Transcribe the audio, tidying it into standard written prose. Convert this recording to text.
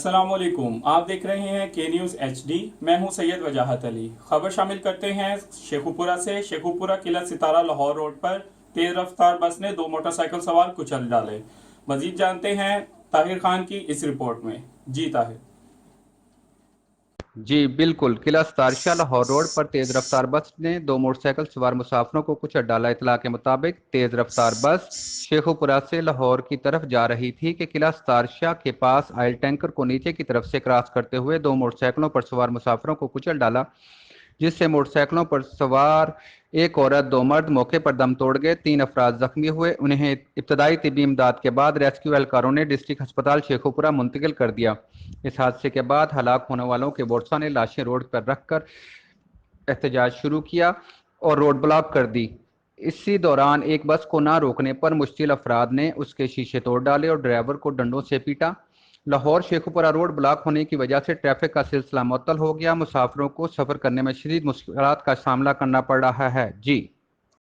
अस्सलामुअलैकुम। आप देख रहे हैं के न्यूज़ HD। मैं हूं सैयद वजाहत अली। खबर शामिल करते हैं शेखुपुरा से। शेखुपुरा किला सितारा लाहौर रोड पर तेज रफ्तार बस ने दो मोटरसाइकिल सवार कुचल डाले। मजीद जानते हैं ताहिर खान की इस रिपोर्ट में। जी ताहिर। जी बिल्कुल। किला सतारशाह लाहौर रोड पर तेज रफ्तार बस ने दो मोटरसाइकिल सवार मुसाफिरों को कुचल डाला। इतला के मुताबिक तेज रफ्तार बस शेखुपुरा से लाहौर की तरफ जा रही थी कि किला सतारशाह के पास आयल टैंकर को नीचे की तरफ से क्रॉस करते हुए दो मोटरसाइकिलों पर सवार मुसाफिरों को कुचल डाला, जिससे मोटरसाइकिलों पर सवार एक औरत दो मर्द मौके पर दम तोड़ गए। तीन अफराद जख्मी हुए। उन्हें इब्तदाई तिबी इमदाद के बाद रेस्क्यू एहलकारों ने डिस्ट्रिक्ट अस्पताल शेखुपुरा मुंतकिल कर दिया। इस हादसे के बाद हलाक होने वालों के वारसा ने लाशें रोड पर रखकर एहतजाज शुरू किया और रोड ब्लॉक कर दी। इसी दौरान एक बस को ना रोकने पर मुश्तिल अफराद ने उसके शीशे तोड़ डाले और ड्राइवर को डंडों से पीटा। लाहौर शेखुपुरा रोड ब्लॉक होने की वजह से ट्रैफिक का सिलसिला मुअत्तल हो गया। मुसाफिरों को सफर करने में शदीद मुश्किलात का सामना करना पड़ रहा है। जी।